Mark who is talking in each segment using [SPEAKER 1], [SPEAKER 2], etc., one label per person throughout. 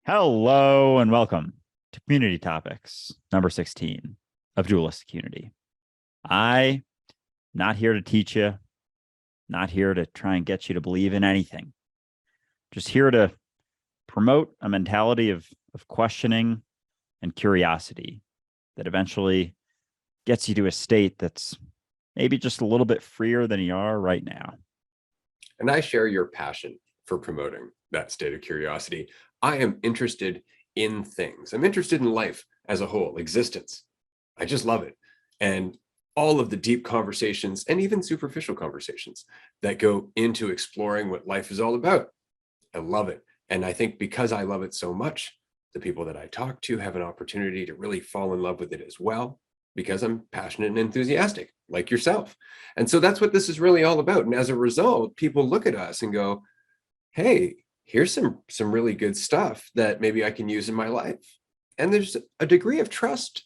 [SPEAKER 1] Hello and welcome to Community Topics, number 16 of Dualistic Unity. I'm not here to teach you, not here to try and get you to believe in anything. Just here to promote a mentality of questioning and curiosity that eventually gets you to a state that's maybe just a little bit freer than you are right now.
[SPEAKER 2] And I share your passion for promoting that state of curiosity. I am interested in things. I'm interested in life as a whole, existence. I just love it. And all of the deep conversations and even superficial conversations that go into exploring what life is all about. I love it. And I think because I love it so much, the people that I talk to have an opportunity to really fall in love with it as well, because I'm passionate and enthusiastic like yourself. And so that's what this is really all about. And as a result, people look at us and go, hey, here's some really good stuff that maybe I can use in my life. And there's a degree of trust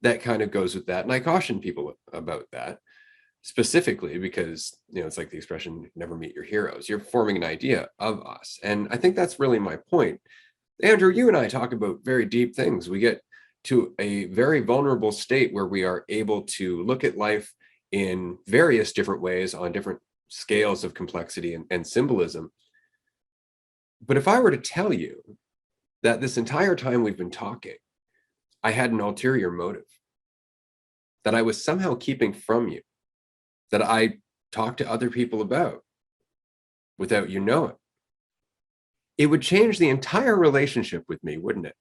[SPEAKER 2] that kind of goes with that. And I caution people about that specifically because, it's like the expression, never meet your heroes. You're forming an idea of us. And I think that's really my point. Andrew, you and I talk about very deep things. We get to a very vulnerable state where we are able to look at life in various different ways on different scales of complexity and symbolism. But if I were to tell you that this entire time we've been talking, I had an ulterior motive that I was somehow keeping from you, that I talked to other people about without you knowing, it would change the entire relationship with me, wouldn't it?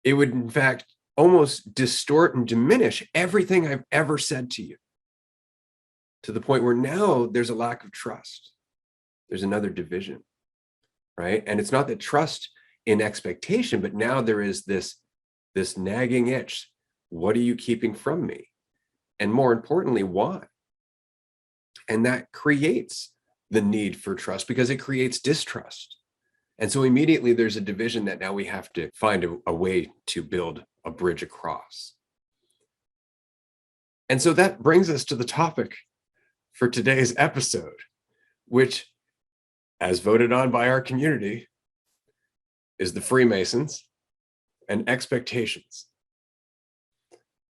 [SPEAKER 2] It would, in fact, almost distort and diminish everything I've ever said to you, to the point where now there's a lack of trust. There's another division, right? And it's not that trust in expectation, but now there is this nagging itch. What are you keeping from me? And more importantly, why? And that creates the need for trust because it creates distrust. And so immediately there's a division that now we have to find a way to build a bridge across. And so that brings us to the topic for today's episode, which, as voted on by our community, is the Freemasons and expectations.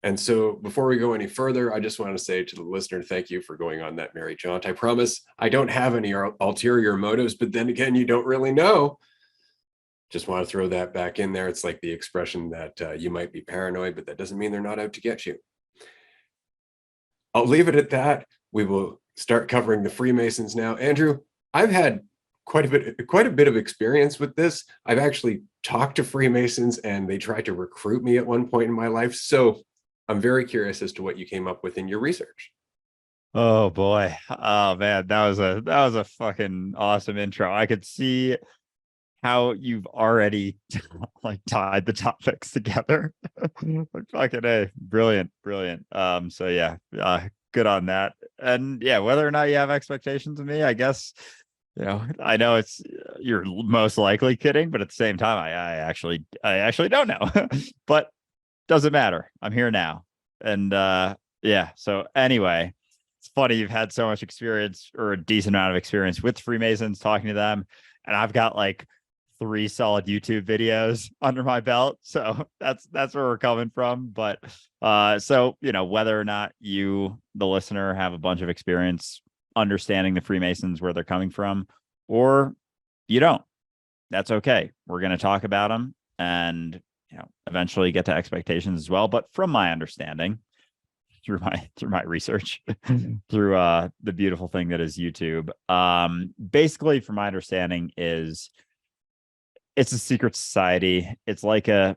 [SPEAKER 2] And so before we go any further, I just want to say to the listener, thank you for going on that merry jaunt. I promise I don't have any ulterior motives, but then again, you don't really know. Just want to throw that back in there. It's like the expression that you might be paranoid, but that doesn't mean they're not out to get you. I'll leave it at that. We will start covering the Freemasons now. Andrew, I've had quite a bit of experience with this. I've actually talked to Freemasons and they tried to recruit me at one point in my life. So I'm very curious as to what you came up with in your research.
[SPEAKER 1] Oh boy. Oh man, that was a fucking awesome intro. I could see how you've already like tied the topics together. Fucking A, brilliant. So yeah, good on that. And yeah, whether or not you have expectations of me, I guess, I know you're most likely kidding, but at the same time, I actually don't know. But doesn't matter. I'm here now. And yeah, so anyway, it's funny you've had so much experience or a decent amount of experience with Freemasons, talking to them, and I've got like 3 solid YouTube videos under my belt. So that's where we're coming from. But so whether or not you, the listener, have a bunch of experience understanding the Freemasons, where they're coming from, or you don't, that's okay. We're going to talk about them and eventually get to expectations as well. But from my understanding, through my research, through the beautiful thing that is YouTube, basically, from my understanding, is it's a secret society. It's like a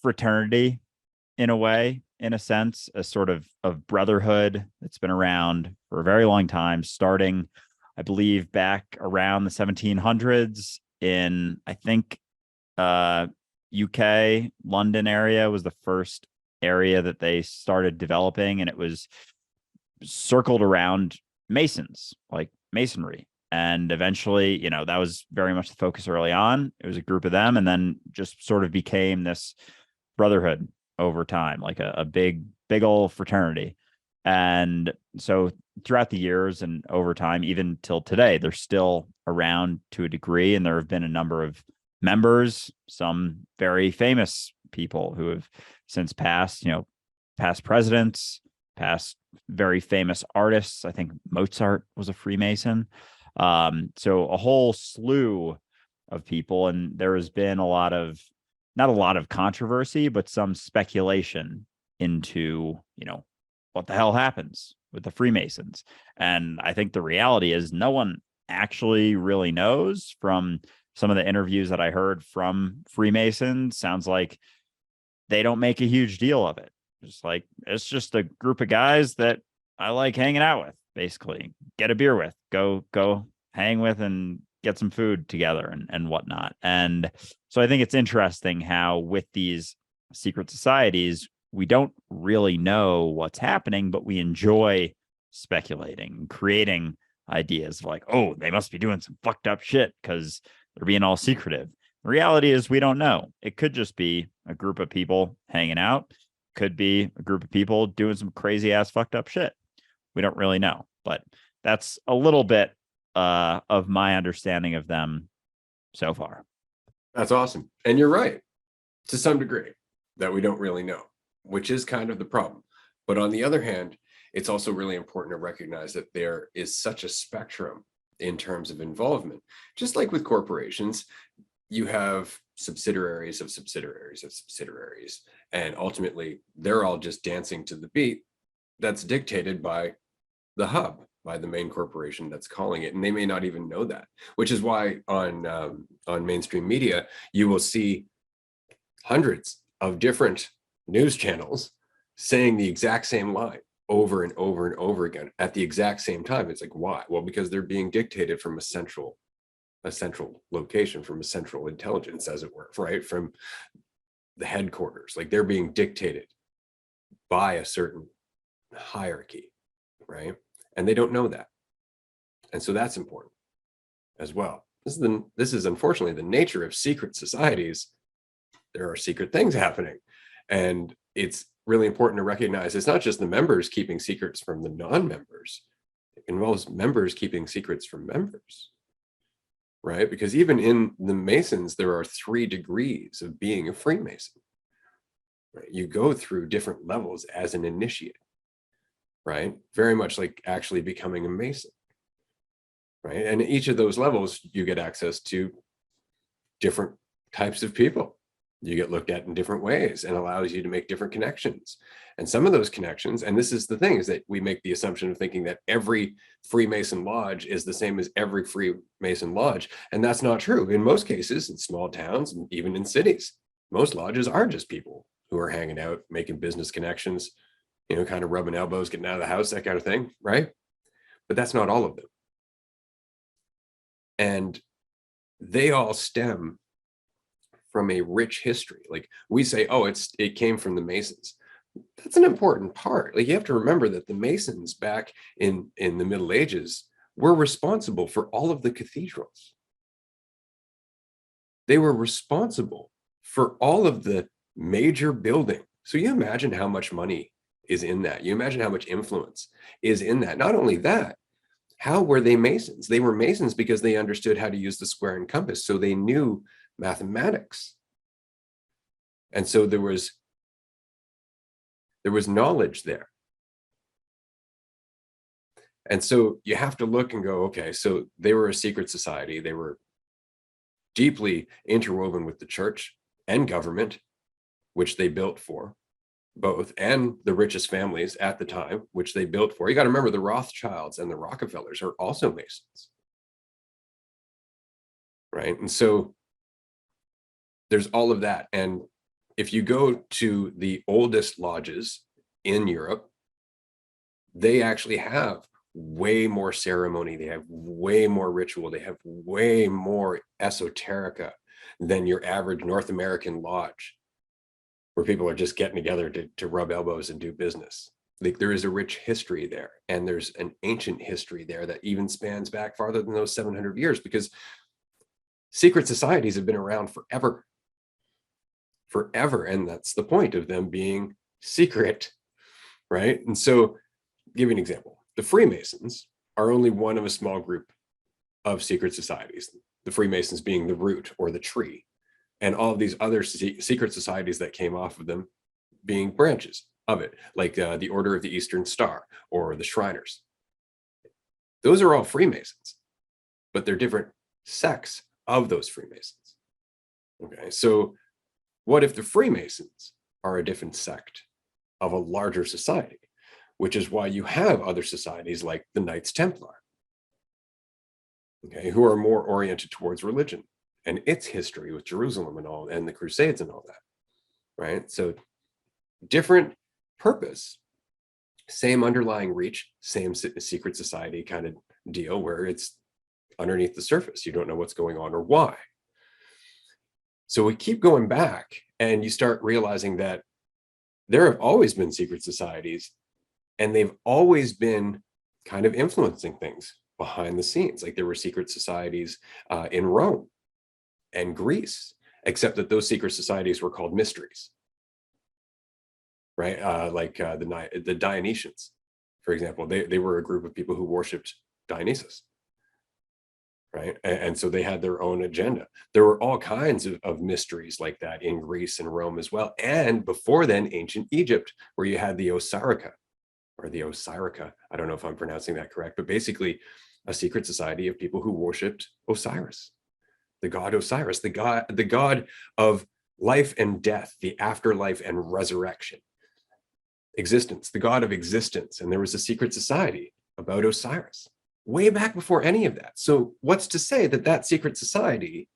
[SPEAKER 1] fraternity in a way, in a sense, a sort of brotherhood that's been around for a very long time, starting, I believe, back around the 1700s in, I think, UK, London area was the first area that they started developing, and it was circled around Masons, like Masonry. And eventually, that was very much the focus early on. It was a group of them, and then just sort of became this brotherhood over time, like a big old fraternity. And so throughout the years and over time, even till today, they're still around to a degree. And there have been a number of members, some very famous people who have since passed, past presidents, past very famous artists. I think Mozart was a Freemason. So a whole slew of people. And there has been not a lot of controversy, but some speculation into, what the hell happens with the Freemasons. And I think the reality is no one actually really knows. From some of the interviews that I heard from Freemasons, sounds like they don't make a huge deal of it. Just like, it's just a group of guys that I like hanging out with, basically. Get a beer with, go hang with, and get some food together and whatnot. And so I think it's interesting how with these secret societies, we don't really know what's happening, but we enjoy speculating, creating ideas like, oh, they must be doing some fucked up shit because they're being all secretive. The reality is we don't know. It could just be a group of people hanging out, could be a group of people doing some crazy ass fucked up shit. We don't really know, but that's a little bit of my understanding of them so far.
[SPEAKER 2] That's awesome. And you're right, to some degree, that we don't really know, which is kind of the problem. But on the other hand, it's also really important to recognize that there is such a spectrum in terms of involvement. Just like with corporations, you have subsidiaries of subsidiaries of subsidiaries, and ultimately they're all just dancing to the beat that's dictated by the hub, by the main corporation that's calling it, and they may not even know that. Which is why on mainstream media you will see hundreds of different news channels saying the exact same line over and over and over again at the exact same time. It's like, why? Well, because they're being dictated from a central location, from a central intelligence, as it were, right? From the headquarters. Like, they're being dictated by a certain hierarchy, right? And they don't know that. And so that's important as well. This is unfortunately the nature of secret societies. There are secret things happening. And it's really important to recognize it's not just the members keeping secrets from the non-members. It involves members keeping secrets from members, right? Because even in the Masons, there are 3 degrees of being a Freemason. Right? You go through different levels as an initiate, right? Very much like actually becoming a Mason, right? And each of those levels, you get access to different types of people. You get looked at in different ways, and allows you to make different connections. And some of those connections, and this is the thing, is that we make the assumption of thinking that every Freemason lodge is the same as every Freemason lodge. And that's not true. In most cases, in small towns, and even in cities, most lodges are just people who are hanging out, making business connections, kind of rubbing elbows, getting out of the house, that kind of thing, right? But that's not all of them. And they all stem from a rich history. Like, we say, oh, it came from the Masons. That's an important part. Like, you have to remember that the Masons back in the Middle Ages were responsible for all of the cathedrals. They were responsible for all of the major building. So you imagine how much money is in that. You imagine how much influence is in that. Not only that, how were they Masons? They were Masons because they understood how to use the square and compass. So they knew mathematics. And so there was knowledge there. And so you have to look and go, okay, so they were a secret society. They were deeply interwoven with the church and government, which they built for both, and the richest families at the time, which they built for. You got to remember, the Rothschilds and the Rockefellers are also Masons, right? And so there's all of that. And if you go to the oldest lodges in Europe, they actually have way more ceremony. They have way more ritual. They have way more esoterica than your average North American lodge, where people are just getting together to rub elbows and do business. Like, there is a rich history there, and there's an ancient history there that even spans back farther than those 700 years, because secret societies have been around forever. And that's the point of them being secret, right? And so give you an example. The Freemasons are only one of a small group of secret societies, the Freemasons being the root or the tree, and all of these other secret societies that came off of them being branches of it, like the Order of the Eastern Star or the Shriners. Those are all Freemasons, but they're different sects of those Freemasons. Okay, so what if the Freemasons are a different sect of a larger society, which is why you have other societies like the Knights Templar, okay, who are more oriented towards religion and its history with Jerusalem and all, and the Crusades and all that, right? So different purpose, same underlying reach, same secret society kind of deal where it's underneath the surface. You don't know what's going on or why. So we keep going back and you start realizing that there have always been secret societies and they've always been kind of influencing things behind the scenes. Like there were secret societies in Rome and Greece, except that those secret societies were called mysteries, right? The Dionysians, for example, they were a group of people who worshipped Dionysus, right? And so they had their own agenda. There were all kinds of mysteries like that in Greece and Rome as well. And before then, ancient Egypt, where you had the Osirica or the Osirica. I don't know if I'm pronouncing that correct, but basically a secret society of people who worshipped Osiris, the god Osiris, the god of life and death, the afterlife and resurrection, existence, the god of existence. And there was a secret society about Osiris way back before any of that. So what's to say that that secret society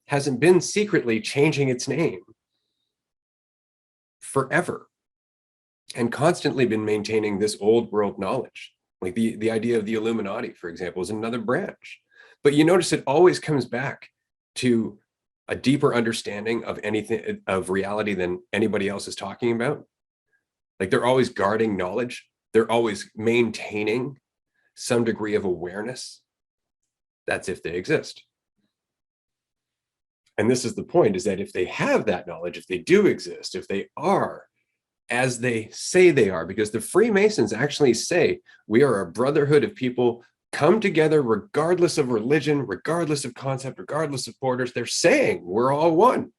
[SPEAKER 2] hasn't been secretly changing its name forever and constantly been maintaining this old world knowledge? Like the idea of the Illuminati, for example, is another branch. But you notice it always comes back to a deeper understanding of anything, of reality, than anybody else is talking about. Like they're always guarding knowledge. They're always maintaining some degree of awareness. That's if they exist. And this is the point, is that if they have that knowledge, if they do exist, if they are as they say they are, because the Freemasons actually say we are a brotherhood of people come together regardless of religion, regardless of concept, regardless of borders. They're saying we're all one.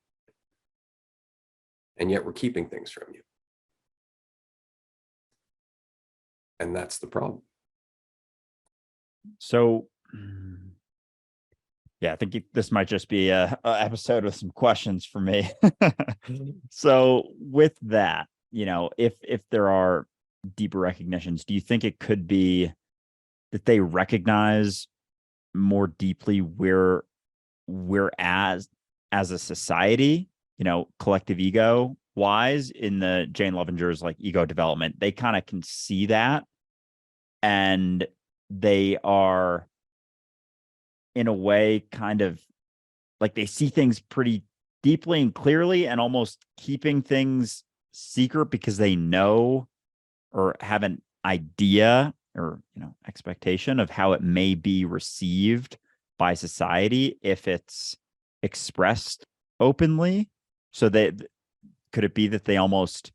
[SPEAKER 2] And yet we're keeping things from you. And that's the problem.
[SPEAKER 1] So, yeah, I think this might just be a episode with some questions for me. So with that, you know, if there are deeper recognitions, do you think it could be that they recognize more deeply where we're as a society, you know, collective ego wise, in the Jane Levenger's like ego development? They kind of can see that, and they are in a way kind of like they see things pretty deeply and clearly and almost keeping things secret because they know or have an idea or, you know, expectation of how it may be received by society if it's expressed openly. So could it be that they almost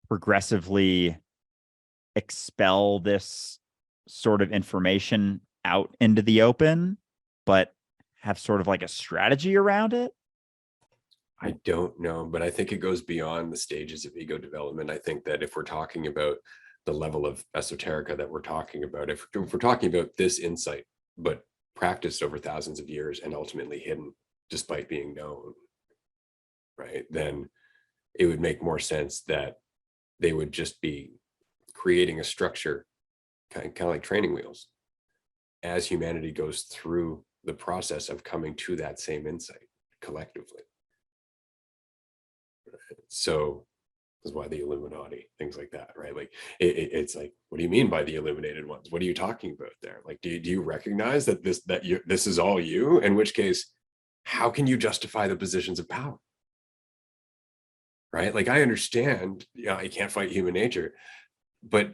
[SPEAKER 1] progressively expel this sort of information out into the open, but have sort of like a strategy around it?
[SPEAKER 2] I don't know, but I think it goes beyond the stages of ego development. I think that if we're talking about the level of esoterica that we're talking about, if we're talking about this insight, but practiced over thousands of years and ultimately hidden despite being known, right, then it would make more sense that they would just be creating a structure, kind of like training wheels, as humanity goes through the process of coming to that same insight collectively. So that's why the Illuminati, things like that, right? Like it's like, what do you mean by the illuminated ones? What are you talking about there? Like, do you recognize that this is all you? In which case, how can you justify the positions of power? Right? Like, I understand, you can't fight human nature, but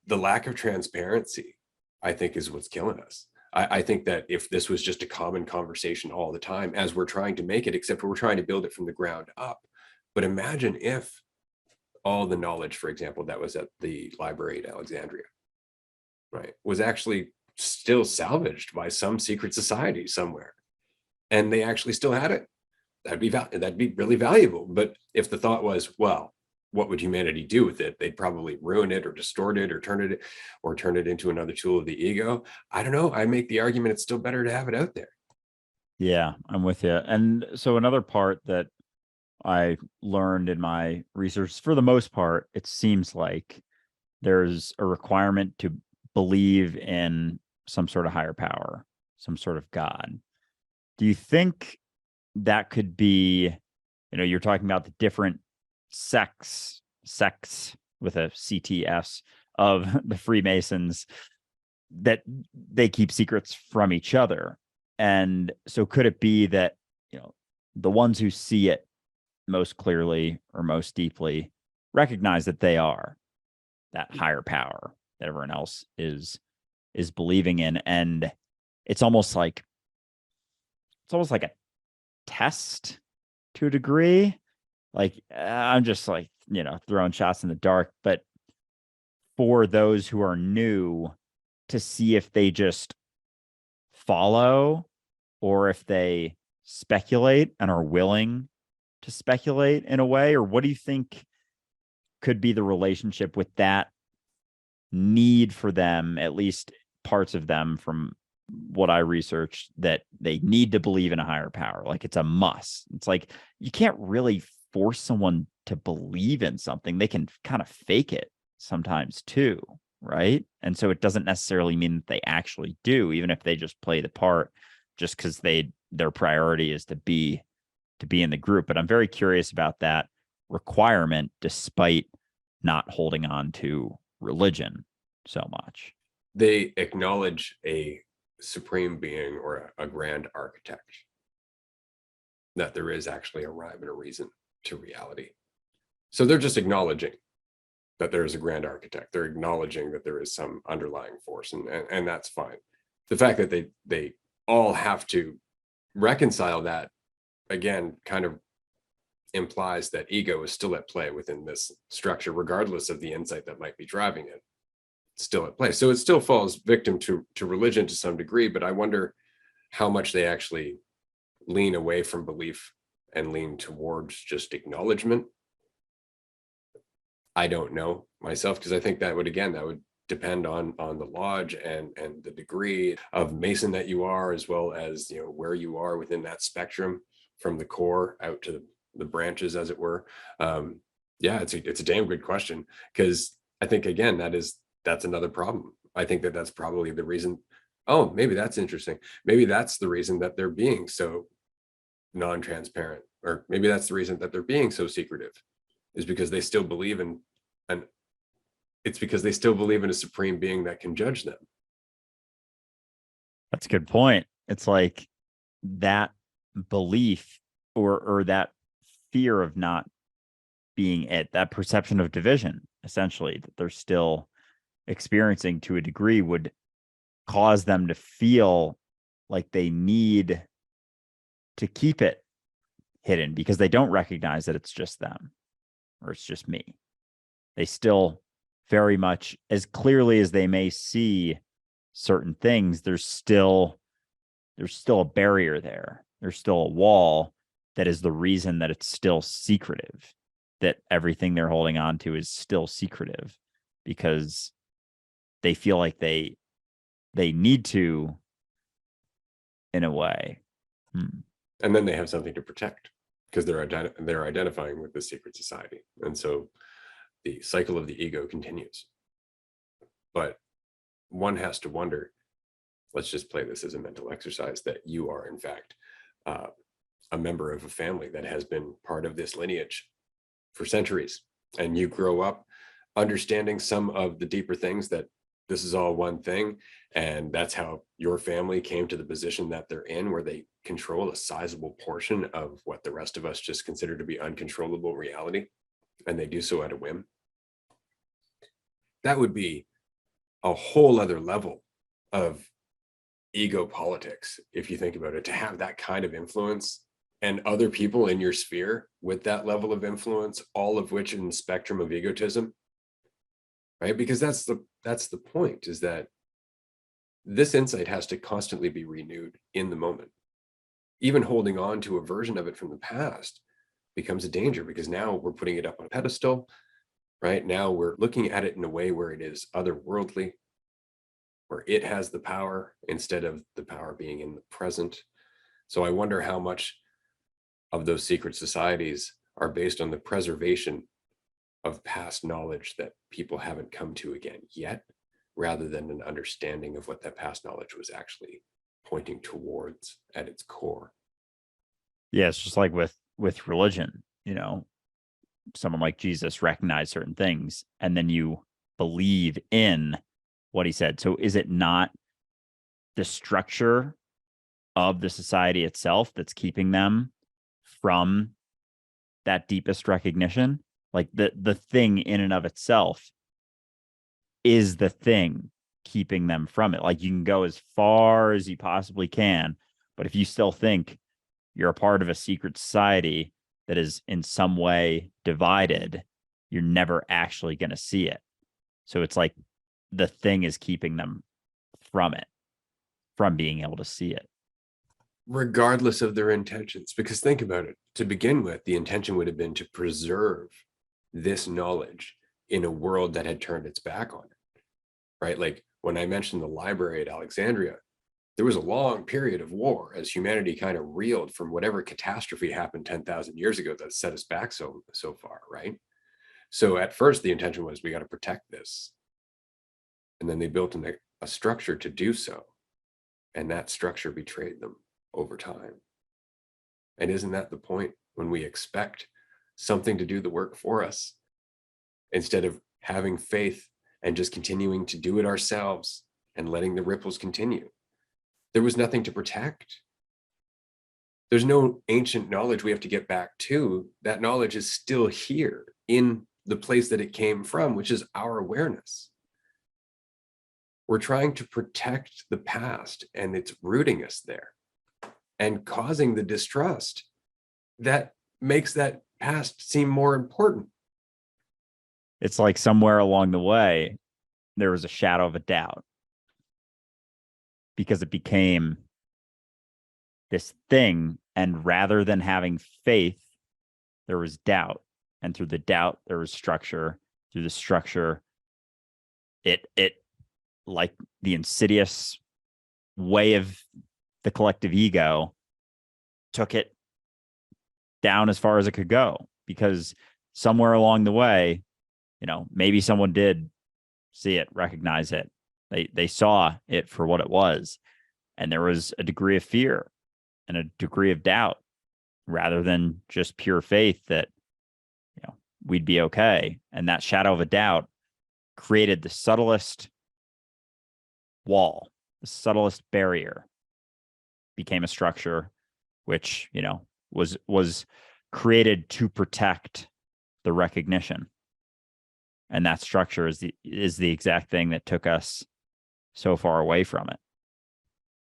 [SPEAKER 2] the lack of transparency, I think, is what's killing us. I think that if this was just a common conversation all the time, as we're trying to make it, except we're trying to build it from the ground up. But imagine if all the knowledge, for example, that was at the library at Alexandria, right, was actually still salvaged by some secret society somewhere, and they actually still had it, that'd be really valuable. But if the thought was, well, what would humanity do with it? They'd probably ruin it or distort it or turn it into another tool of the ego. I don't know. I make the argument it's still better to have it out there.
[SPEAKER 1] Yeah, I'm with you. And so another part that I learned in my research, for the most part, it seems like there's a requirement to believe in some sort of higher power, some sort of God. Do you think that could be, you're talking about the different sects with a CTS of the Freemasons, that they keep secrets from each other. And so could it be that, the ones who see it most clearly or most deeply recognize that they are that higher power that everyone else is believing in? And it's almost like a test to a degree. Like, I'm just like, throwing shots in the dark, but for those who are new, to see if they just follow or if they speculate and are willing to speculate in a way. Or what do you think could be the relationship with that need for them, at least parts of them from what I researched, that they need to believe in a higher power? Like, it's a must. It's like, you can't really force someone to believe in something. They can kind of fake it sometimes too, right? And so it doesn't necessarily mean that they actually do, even if they just play the part, just because their priority is to be in the group. But I'm very curious about that requirement, despite not holding on to religion so much.
[SPEAKER 2] They acknowledge a supreme being or a grand architect, that there is actually a rhyme and a reason to reality. So they're just acknowledging that there is a grand architect. They're acknowledging that there is some underlying force, and that's fine. The fact that they all have to reconcile that, again, kind of implies that ego is still at play within this structure, regardless of the insight that might be driving it. It's still at play. So it still falls victim to religion to some degree, but I wonder how much they actually lean away from belief and lean towards just acknowledgement. I don't know myself, because I think that would depend on the lodge and the degree of Mason that you are, as well as where you are within that spectrum, from the core out to the branches, as it were. Yeah, it's a damn good question, because I think, again, that's another problem. I think that's probably the reason. Oh, maybe that's interesting. Maybe that's the reason that they're being so non-transparent, or maybe that's the reason that they're being so secretive, is because they still believe in a supreme being that can judge them.
[SPEAKER 1] That's a good point. It's like that belief or that fear of not being it, that perception of division, essentially, that they're still experiencing to a degree, would cause them to feel like they need to keep it hidden because they don't recognize that it's just them or it's just me. They still very much, as clearly as they may see certain things, there's still a barrier there. There's still a wall that is the reason that it's still secretive, that everything they're holding on to is still secretive, because they feel like they need to, in a way.
[SPEAKER 2] And then they have something to protect, because they're identifying with the secret society. And so the cycle of the ego continues. But one has to wonder, let's just play this as a mental exercise, that you are, in fact, a member of a family that has been part of this lineage for centuries. And you grow up understanding some of the deeper things, that this is all one thing. And that's how your family came to the position that they're in, where they control a sizable portion of what the rest of us just consider to be uncontrollable reality. And they do so at a whim. That would be a whole other level of ego politics, if you think about it, to have that kind of influence and other people in your sphere with that level of influence, all of which in the spectrum of egotism, right? Because that's the point, is that this insight has to constantly be renewed in the moment. Even holding on to a version of it from the past becomes a danger, because now we're putting it up on a pedestal, right? Now we're looking at it in a way where it is otherworldly, where it has the power instead of the power being in the present. So I wonder how much of those secret societies are based on the preservation of past knowledge that people haven't come to again yet, rather than an understanding of what that past knowledge was actually pointing towards at its core.
[SPEAKER 1] Yeah, it's just like with religion, you know, someone like Jesus recognized certain things, and then you believe in what he said. So is it not the structure of the society itself that's keeping them from that deepest recognition? Like the thing in and of itself is the thing keeping them from it. Like you can go as far as you possibly can, but if you still think you're a part of a secret society that is in some way divided, you're never actually going to see it. So it's like the thing is keeping them from it, from being able to see it.
[SPEAKER 2] Regardless of their intentions, because think about it, to begin with, the intention would have been to preserve this knowledge in a world that had turned its back on it, right? Like when I mentioned the library at Alexandria, there was a long period of war as humanity kind of reeled from whatever catastrophe happened 10,000 years ago that set us back so far, right? So at first the intention was, we got to protect this. And then they built a structure to do so. And that structure betrayed them over time. And isn't that the point, when we expect something to do the work for us, instead of having faith and just continuing to do it ourselves and letting the ripples continue? There was nothing to protect. There's no ancient knowledge we have to get back to. That knowledge is still here in the place that it came from, which is our awareness. We're trying to protect the past, and it's rooting us there and causing the distrust that makes that past seem more important.
[SPEAKER 1] It's like somewhere along the way, there was a shadow of a doubt, because it became this thing. And rather than having faith, there was doubt. And through the doubt, there was structure. Through the structure, it like the insidious way of the collective ego took it down as far as it could go, because somewhere along the way, you know, maybe someone did see it, recognize it. They saw it for what it was. And there was a degree of fear and a degree of doubt, rather than just pure faith that, you know, we'd be okay. And that shadow of a doubt created the subtlest wall, the subtlest barrier, became a structure which, you know, was created to protect the recognition. And that structure is the exact thing that took us so far away from it.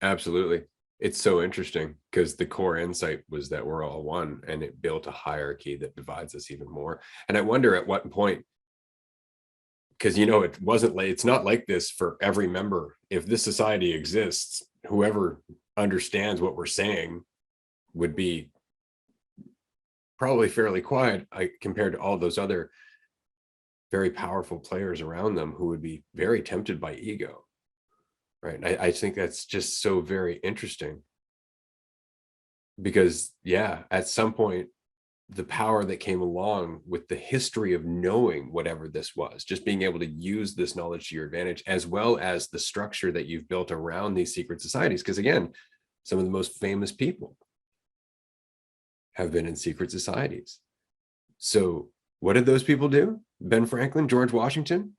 [SPEAKER 2] Absolutely. It's so interesting, because the core insight was that we're all one, and it built a hierarchy that divides us even more. And I wonder at what point, because, you know, it's not like this for every member. If this society exists, whoever understands what we're saying would be probably fairly quiet, compared to all those other very powerful players around them who would be very tempted by ego. Right. And I think that's just so very interesting, because, yeah, at some point, the power that came along with the history of knowing whatever this was, just being able to use this knowledge to your advantage, as well as the structure that you've built around these secret societies. Because again, some of the most famous people have been in secret societies. So what did those people do? Ben Franklin, George Washington?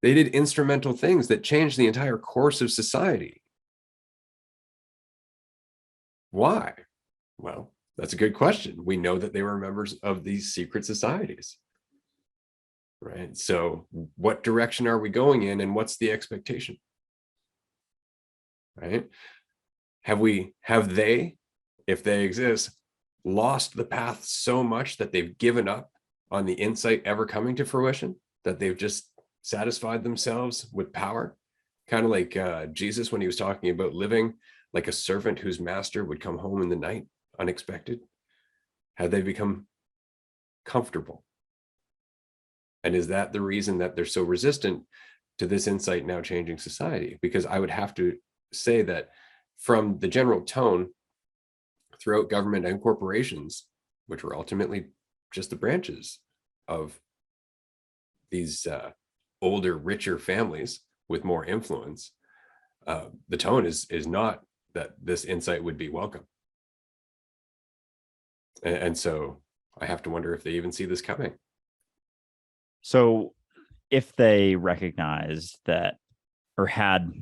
[SPEAKER 2] They did instrumental things that changed the entire course of society. Why? Well, that's a good question. We know that they were members of these secret societies, right? So what direction are we going in, and what's the expectation, right? Have they, if they exist, lost the path so much that they've given up on the insight ever coming to fruition, that they've just satisfied themselves with power. Kind of like Jesus when he was talking about living like a servant whose master would come home in the night unexpected. Have they become comfortable? And is that the reason that they're so resistant to this insight now changing society? Because I would have to say that from the general tone throughout government and corporations, which were ultimately just the branches of these older, richer families with more influence, the tone is not that this insight would be welcome. And so I have to wonder if they even see this coming.
[SPEAKER 1] So if they recognize that or had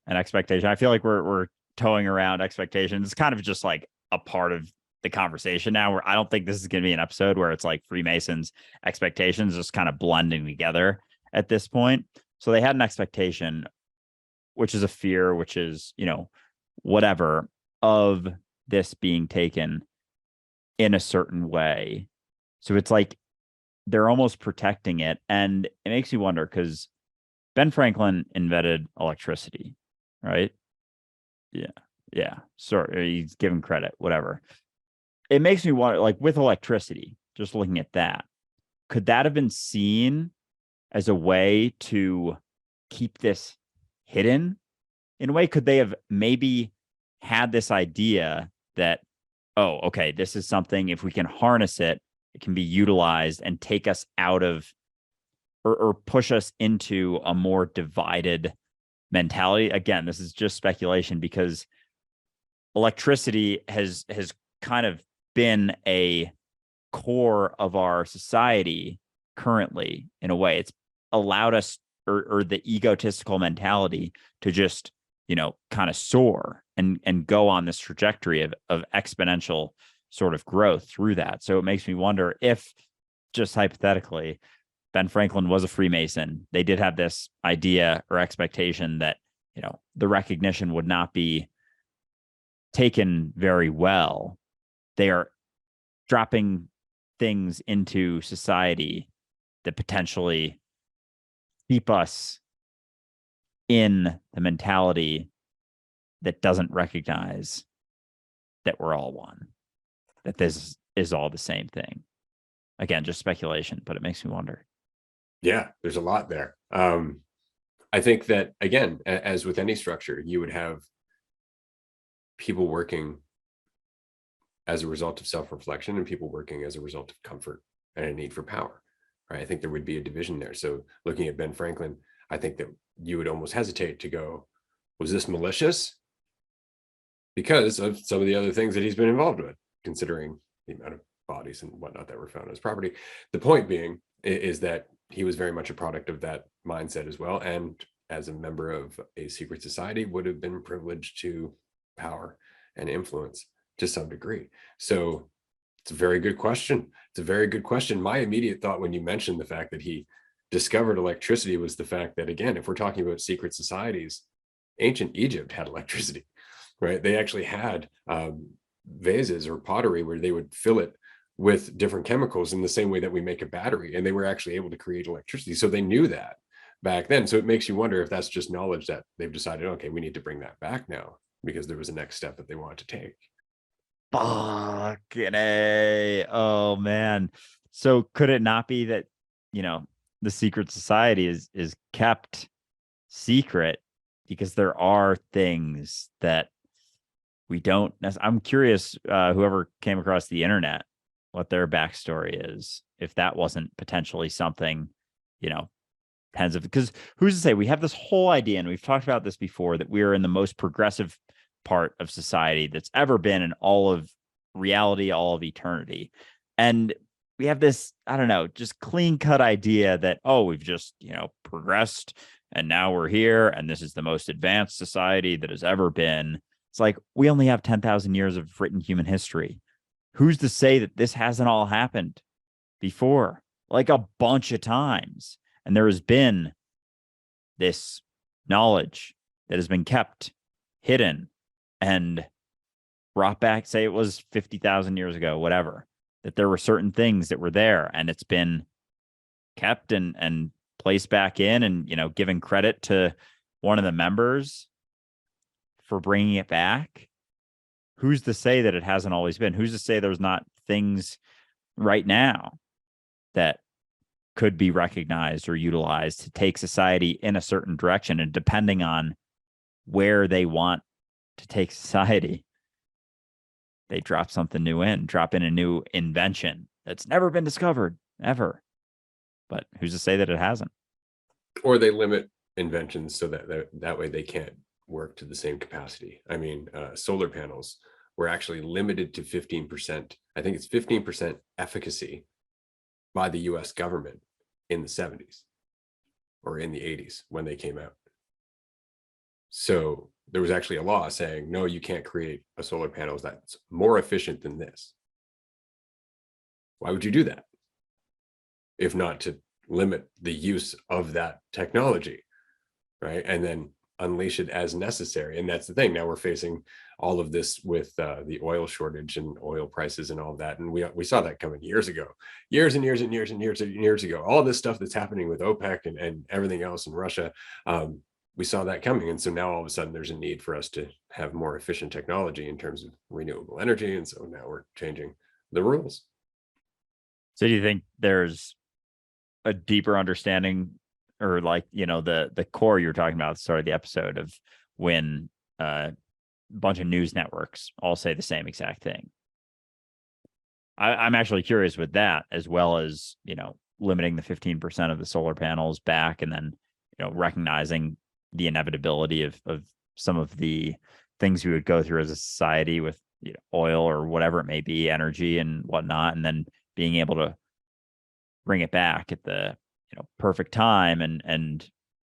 [SPEAKER 1] an expectation, I feel like we're towing around expectations. It's kind of just like a part of the conversation now, where I don't think this is going to be an episode where it's like Freemasons expectations just kind of blending together at this point. So they had an expectation, which is a fear, which is, whatever, of this being taken in a certain way. So it's like they're almost protecting it. And it makes you wonder, because Ben Franklin invented electricity, right? Yeah. Yeah. Sorry, he's given credit, whatever. It makes me wonder, like with electricity, just looking at that, could that have been seen as a way to keep this hidden? In a way, could they have maybe had this idea that, oh, okay, this is something, if we can harness it, it can be utilized and take us out of or push us into a more divided mentality? Again, this is just speculation, because electricity has kind of been a core of our society currently. In a way, it's allowed us, or the egotistical mentality, to just kind of soar and go on this trajectory of exponential sort of growth through that. So it makes me wonder if, just hypothetically, Ben Franklin was a Freemason, they did have this idea or expectation that the recognition would not be taken very well. They are dropping things into society that potentially keep us in the mentality that doesn't recognize that we're all one, that this is all the same thing. Again, just speculation, but it makes me wonder.
[SPEAKER 2] Yeah, there's a lot there. I think that, again, as with any structure, you would have people working as a result of self-reflection and people working as a result of comfort and a need for power, right? I think there would be a division there. So looking at Ben Franklin, I think that you would almost hesitate to go, was this malicious? Because of some of the other things that he's been involved with, considering the amount of bodies and whatnot that were found on his property. The point being is that he was very much a product of that mindset as well. And as a member of a secret society, would have been privileged to power and influence to some degree. So it's a very good question. It's a very good question. My immediate thought when you mentioned the fact that he discovered electricity was the fact that, again, if we're talking about secret societies, ancient Egypt had electricity, right? They actually had vases or pottery where they would fill it with different chemicals in the same way that we make a battery, and they were actually able to create electricity. So they knew that back then. So it makes you wonder if that's just knowledge that they've decided, okay, we need to bring that back now because there was a next step that they wanted to take.
[SPEAKER 1] Fucking A. Oh man. So could it not be that, the secret society is kept secret because there are things that we don't I'm curious, whoever came across the internet, what their backstory is, if that wasn't potentially something, tens of, because who's to say, we have this whole idea, and we've talked about this before, that we are in the most progressive part of society that's ever been in all of reality, all of eternity. And we have this, I don't know, just clean cut idea that, oh, we've just, progressed and now we're here and this is the most advanced society that has ever been. It's like, we only have 10,000 years of written human history. Who's to say that this hasn't all happened before, like a bunch of times? And there has been this knowledge that has been kept hidden, and brought back, say it was 50,000 years ago, whatever, that there were certain things that were there and it's been kept and placed back in, and, giving credit to one of the members for bringing it back. Who's to say that it hasn't always been? Who's to say there's not things right now that could be recognized or utilized to take society in a certain direction? And depending on where they want to take society, they drop something new drop in a new invention that's never been discovered, ever. But who's to say that it hasn't?
[SPEAKER 2] Or they limit inventions so that way they can't work to the same capacity. I mean, solar panels were actually limited to 15%. I think it's 15% efficacy by the US government in the 70s or in the 80s when they came out. So there was actually a law saying, no, you can't create a solar panel that's more efficient than this. Why would you do that? If not to limit the use of that technology, right? And then unleash it as necessary. And that's the thing. Now we're facing all of this with the oil shortage and oil prices and all of that. And we saw that coming years ago, years and years and years and years and years ago. All this stuff that's happening with OPEC and everything else in Russia, we saw that coming. And so now all of a sudden there's a need for us to have more efficient technology in terms of renewable energy. And so now we're changing the rules.
[SPEAKER 1] So do you think there's a deeper understanding, or like, the core you were talking about at the start of the episode, of when a bunch of news networks all say the same exact thing? I'm actually curious with that, as well as, limiting the 15% of the solar panels back, and then, recognizing the inevitability of some of the things we would go through as a society with oil or whatever it may be, energy and whatnot, and then being able to bring it back at the perfect time, and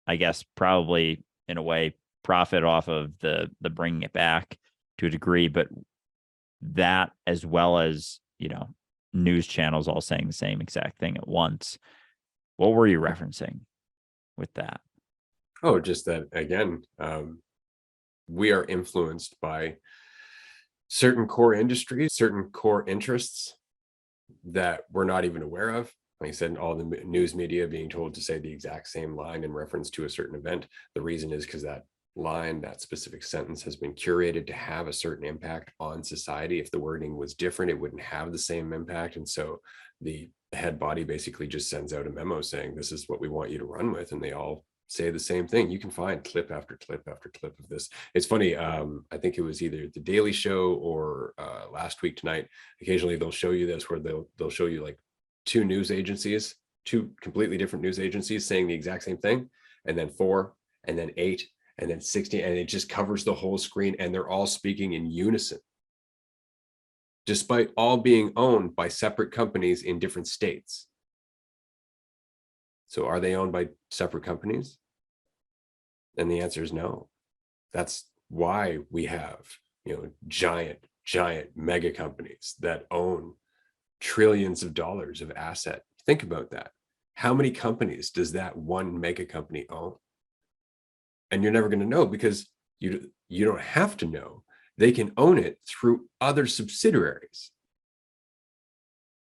[SPEAKER 1] I guess probably in a way profit off of the bringing it back to a degree, but that, as well as news channels all saying the same exact thing at once. What were you referencing with that?
[SPEAKER 2] Oh, just that again, we are influenced by certain core industries, certain core interests that we're not even aware of. Like I said, all the news media being told to say the exact same line in reference to a certain event. The reason is because that line, that specific sentence, has been curated to have a certain impact on society. If the wording was different, it wouldn't have the same impact. And so the head body basically just sends out a memo saying, this is what we want you to run with. And they all say the same thing. You can find clip after clip after clip of this. It's funny. I think it was either the Daily Show or Last Week Tonight. Occasionally they'll show you this, where they'll show you like two completely different news agencies saying the exact same thing, and then 4, and then 8, and then 60, and it just covers the whole screen, and they're all speaking in unison, despite all being owned by separate companies in different states. So are they owned by separate companies? And the answer is no. That's why we have, giant mega companies that own trillions of dollars of asset. Think about that. How many companies does that one mega company own? And you're never going to know, because you don't have to know. They can own it through other subsidiaries,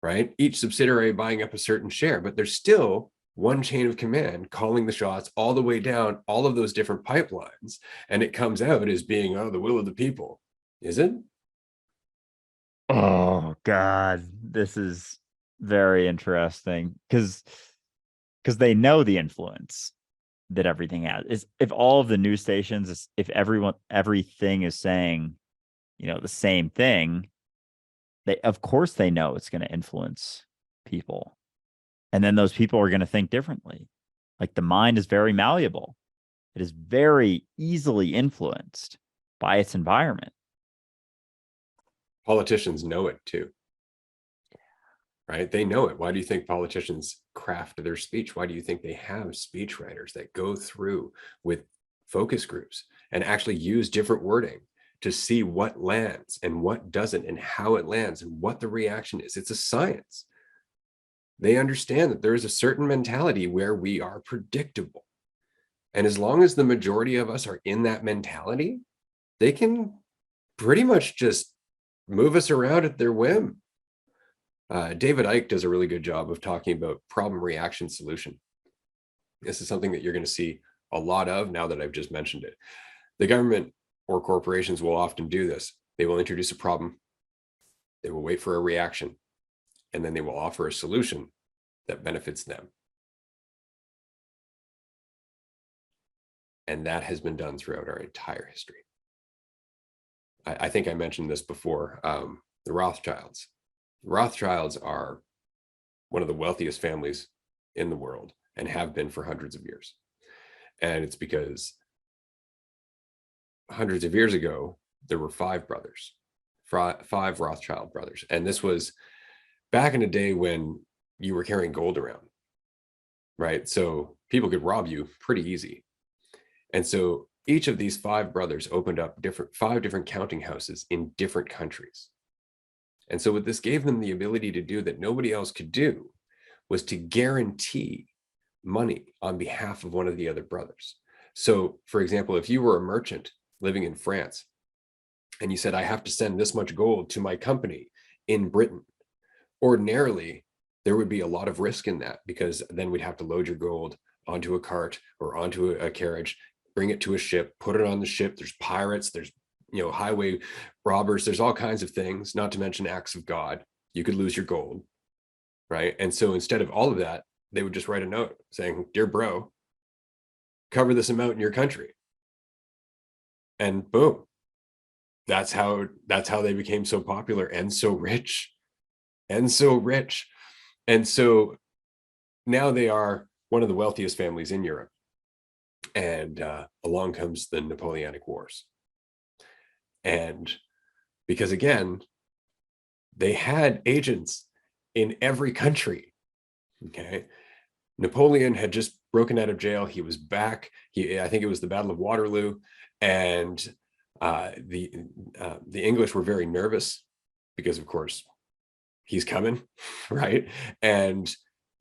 [SPEAKER 2] right? Each subsidiary buying up a certain share, but there's still one chain of command calling the shots all the way down all of those different pipelines. And it comes out as being, the will of the people. Is it?
[SPEAKER 1] Oh God, this is very interesting, because they know the influence that everything has. Is if all of the news stations, if everything is saying, the same thing, of course they know it's going to influence people, and then those people are going to think differently. Like, the mind is very malleable; it is very easily influenced by its environment.
[SPEAKER 2] Politicians know it too, right? They know it. Why do you think politicians craft their speech? Why do you think they have speech writers that go through with focus groups and actually use different wording to see what lands and what doesn't, and how it lands and what the reaction is? It's a science. They understand that there is a certain mentality where we are predictable. And as long as the majority of us are in that mentality, they can pretty much just move us around at their whim. David Icke does a really good job of talking about problem reaction solution. This is something that you're going to see a lot of now that I've just mentioned it. The government or corporations will often do this. They will introduce a problem, they will wait for a reaction, and then they will offer a solution that benefits them. And that has been done throughout our entire history. I think I mentioned this before. The Rothschilds. The Rothschilds are one of the wealthiest families in the world and have been for hundreds of years. And it's because hundreds of years ago, there were five brothers, five Rothschild brothers. And this was back in a day when you were carrying gold around, right? So people could rob you pretty easy. And so each of these five brothers opened up five different counting houses in different countries. And so what this gave them the ability to do that nobody else could do was to guarantee money on behalf of one of the other brothers. So for example, if you were a merchant living in France and you said, I have to send this much gold to my company in Britain, ordinarily, there would be a lot of risk in that, because then we'd have to load your gold onto a cart or onto a carriage, bring it to a ship, put it on the ship. There's pirates, there's highway robbers, there's all kinds of things, not to mention acts of God. You could lose your gold, right? And so instead of all of that, they would just write a note saying, dear bro, cover this amount in your country. And boom, that's how they became so popular and so rich. And so now they are one of the wealthiest families in Europe. And along comes the Napoleonic Wars. And because again, they had agents in every country. Okay. Napoleon had just broken out of jail. He was back. I think it was the Battle of Waterloo. And the English were very nervous because, of course, he's coming, right? And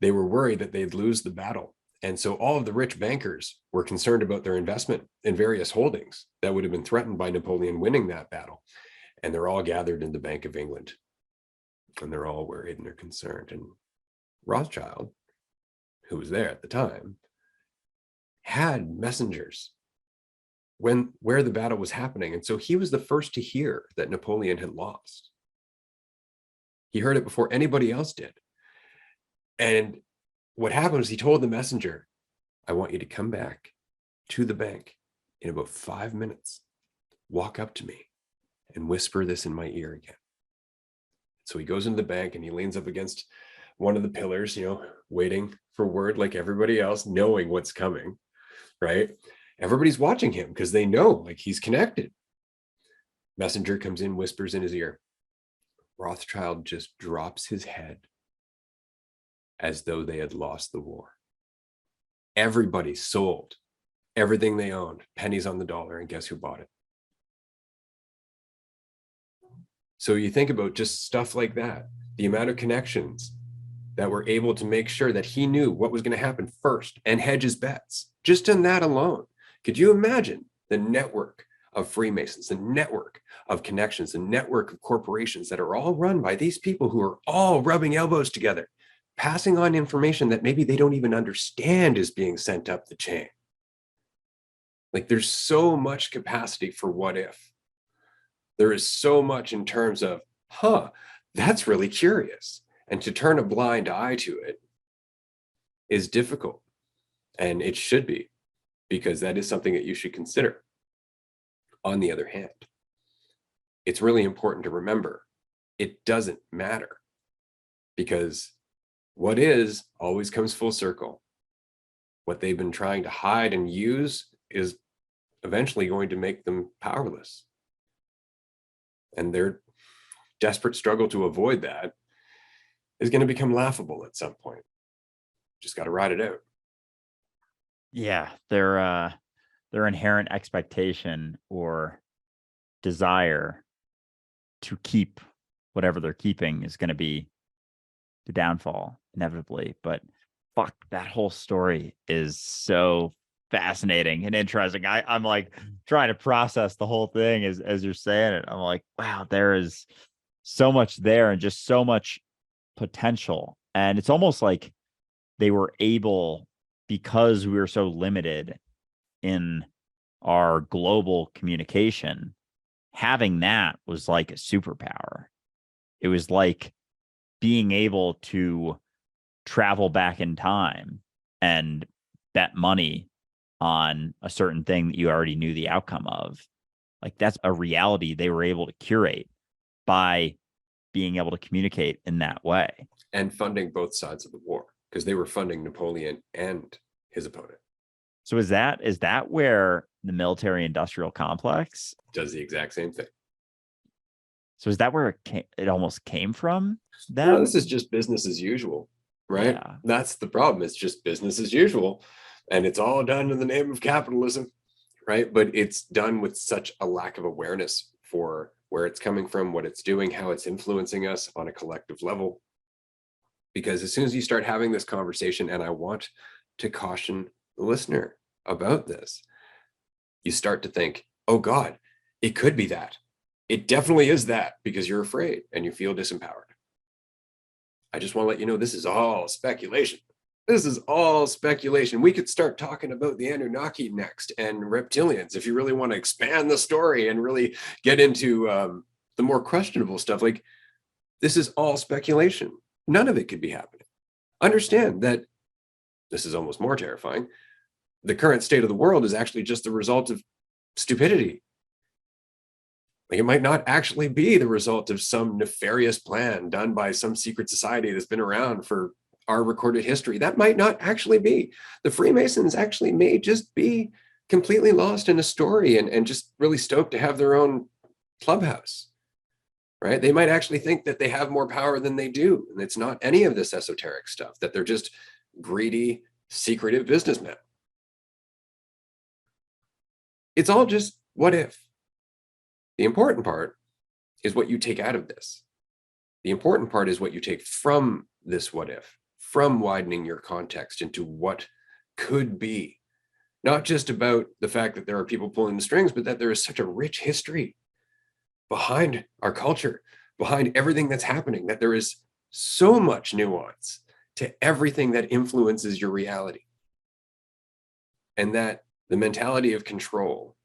[SPEAKER 2] they were worried that they'd lose the battle. And so all of the rich bankers were concerned about their investment in various holdings that would have been threatened by Napoleon winning that battle. And they're all gathered in the Bank of England. And they're all worried and they're concerned. And Rothschild, who was there at the time, had messengers where the battle was happening. And so he was the first to hear that Napoleon had lost. He heard it before anybody else did. And what happened was he told the messenger, I want you to come back to the bank in about 5 minutes, walk up to me and whisper this in my ear again. So he goes into the bank and he leans up against one of the pillars, waiting for word like everybody else, knowing what's coming, right? Everybody's watching him because they know like he's connected. Messenger comes in, whispers in his ear. Rothschild just drops his head as though they had lost the war. Everybody sold everything they owned, pennies on the dollar, and guess who bought it? So you think about just stuff like that, the amount of connections that were able to make sure that he knew what was going to happen first and hedge his bets. Just in that alone, could you imagine the network of Freemasons, the network of connections, the network of corporations that are all run by these people who are all rubbing elbows together, passing on information that maybe they don't even understand is being sent up the chain? Like there's so much capacity for what if. There is so much in terms of, that's really curious. And to turn a blind eye to it is difficult. And it should be, because that is something that you should consider. On the other hand, it's really important to remember it doesn't matter, because what is always comes full circle. What they've been trying to hide and use is eventually going to make them powerless. And their desperate struggle to avoid that is going to become laughable at some point. Just got to ride it out.
[SPEAKER 1] Yeah, their inherent expectation or desire to keep whatever they're keeping is going to be the downfall inevitably. But fuck, that whole story is so fascinating and interesting. I'm like trying to process the whole thing as you're saying it. I'm like, wow, there is so much there and just so much potential. And it's almost like they were able, because we were so limited in our global communication, having that was like a superpower. It was like being able to travel back in time and bet money on a certain thing that you already knew the outcome of. Like that's a reality they were able to curate by being able to communicate in that way.
[SPEAKER 2] And funding both sides of the war, because they were funding Napoleon and his opponent.
[SPEAKER 1] So is that where the military industrial complex
[SPEAKER 2] does the exact same thing?
[SPEAKER 1] So is that where it almost came from?
[SPEAKER 2] No, this is just business as usual, right?
[SPEAKER 1] Yeah.
[SPEAKER 2] That's the problem. It's just business as usual. And it's all done in the name of capitalism, right? But it's done with such a lack of awareness for where it's coming from, what it's doing, how it's influencing us on a collective level. Because as soon as you start having this conversation, and I want to caution the listener about this, you start to think, oh God, it could be that. It definitely is that, because you're afraid and you feel disempowered. I just want to let you know, this is all speculation. This is all speculation. We could start talking about the Anunnaki next and reptilians if you really want to expand the story and really get into the more questionable stuff. Like, this is all speculation. None of it could be happening. Understand that this is almost more terrifying. The current state of the world is actually just the result of stupidity. Like, it might not actually be the result of some nefarious plan done by some secret society that's been around for our recorded history. That might not actually be. The Freemasons actually may just be completely lost in a story and just really stoked to have their own clubhouse, right? They might actually think that they have more power than they do. And it's not any of this esoteric stuff, that they're just greedy, secretive businessmen. It's all just what if. The important part is what you take out of this. The important part is what you take from this what if, from widening your context into what could be. Not just about the fact that there are people pulling the strings, but that there is such a rich history behind our culture, behind everything that's happening, that there is so much nuance to everything that influences your reality. And that the mentality of control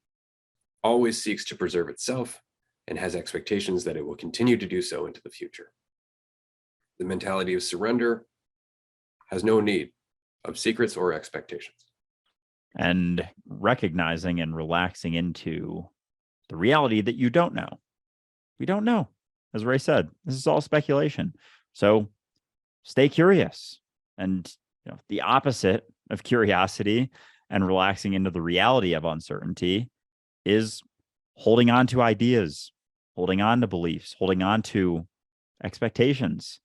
[SPEAKER 2] always seeks to preserve itself and has expectations that it will continue to do so into the future. The mentality of surrender has no need of secrets or expectations.
[SPEAKER 1] And recognizing and relaxing into the reality that you don't know. We don't know. As Ray said, this is all speculation. So stay curious. And the opposite of curiosity and relaxing into the reality of uncertainty is holding on to ideas, holding on to beliefs, holding on to expectations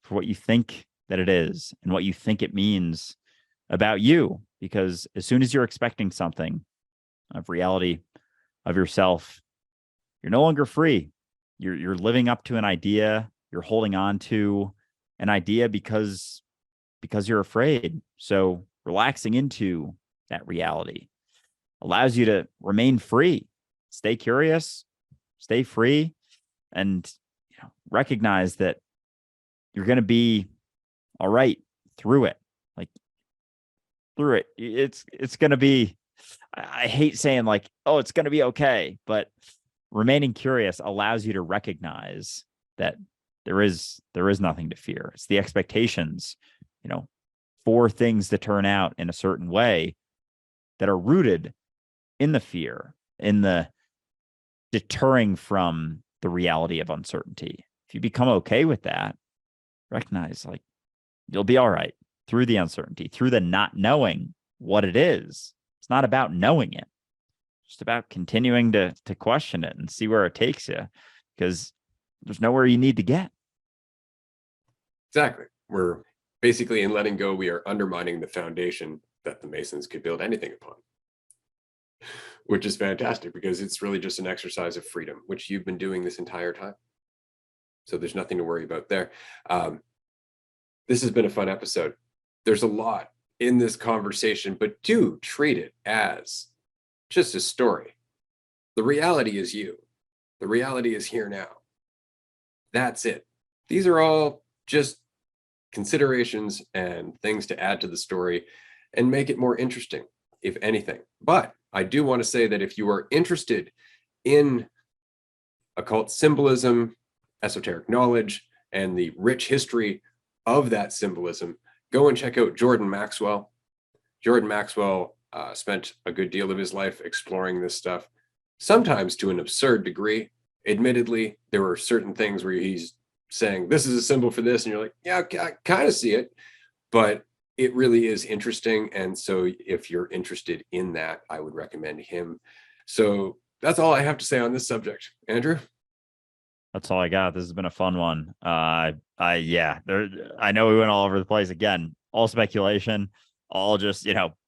[SPEAKER 1] for what you think that it is and what you think it means about you. Because as soon as you're expecting something of reality of yourself, you're no longer free. You're living up to an idea. You're holding on to an idea because you're afraid. So relaxing into that reality allows you to remain free, stay curious, stay free, and recognize that you're going to be all right through it. Like through it, it's going to be. I hate saying like, oh, it's going to be okay, but remaining curious allows you to recognize that there is nothing to fear. It's the expectations, for things to turn out in a certain way that are rooted in the fear, in the deterring from the reality of uncertainty. If you become okay with that, recognize like you'll be all right through the uncertainty, through the not knowing what it is. It's not about knowing it. It's just about continuing to question it and see where it takes you, because there's nowhere you need to get.
[SPEAKER 2] Exactly. We're basically, in letting go, we are undermining the foundation that the Masons could build anything upon, which is fantastic, because it's really just an exercise of freedom, which you've been doing this entire time. So there's nothing to worry about there. This has been a fun episode. There's a lot in this conversation, but do treat it as just a story. The reality is you. The reality is here now. That's it. These are all just considerations and things to add to the story and make it more interesting, if anything. But I do want to say that if you are interested in occult symbolism, esoteric knowledge, and the rich history of that symbolism, go and check out Jordan Maxwell. Jordan Maxwell spent a good deal of his life exploring this stuff, sometimes to an absurd degree. Admittedly, there were certain things where he's saying, this is a symbol for this, and you're like, yeah, I kind of see it, but it really is interesting. And so if you're interested in that, I would recommend him. So that's all I have to say on this subject. Andrew?
[SPEAKER 1] That's all I got. This has been a fun one. Yeah, I know we went all over the place again, all speculation, all just,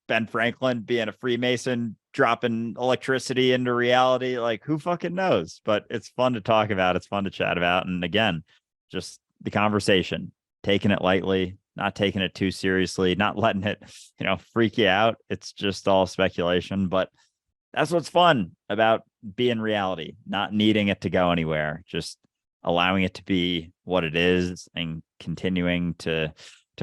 [SPEAKER 1] Ben Franklin being a Freemason, dropping electricity into reality. Like, who fucking knows? But it's fun to talk about. It's fun to chat about. And again, just the conversation, taking it lightly, not taking it too seriously, not letting it, freak you out. It's just all speculation, but that's what's fun about being reality, not needing it to go anywhere, just allowing it to be what it is and continuing to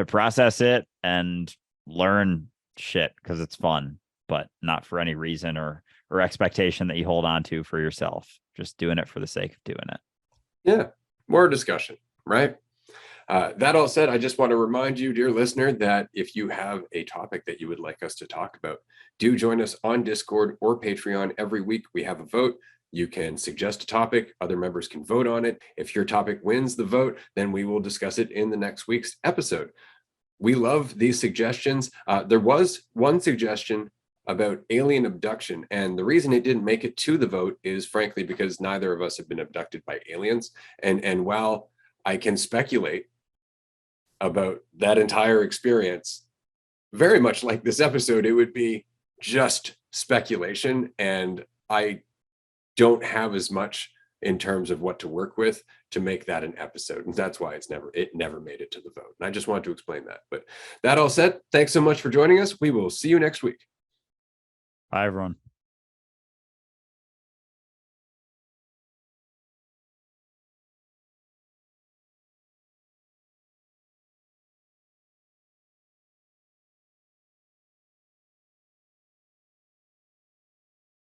[SPEAKER 1] process it and learn shit because it's fun, but not for any reason or expectation that you hold on to for yourself. Just doing it for the sake of doing it.
[SPEAKER 2] Yeah, more discussion, right? That all said, I just want to remind you, dear listener, that if you have a topic that you would like us to talk about, do join us on Discord or Patreon. Every week we have a vote. You can suggest a topic. Other members can vote on it. If your topic wins the vote, then we will discuss it in the next week's episode. We love these suggestions. There was one suggestion about alien abduction, and the reason it didn't make it to the vote is frankly because neither of us have been abducted by aliens. And while I can speculate about that entire experience, very much like this episode, it would be just speculation, and I don't have as much in terms of what to work with to make that an episode, and that's why it never made it to the vote. And I just wanted to explain that. But that all said, thanks so much for joining us. We will see you next week.
[SPEAKER 1] Bye, everyone.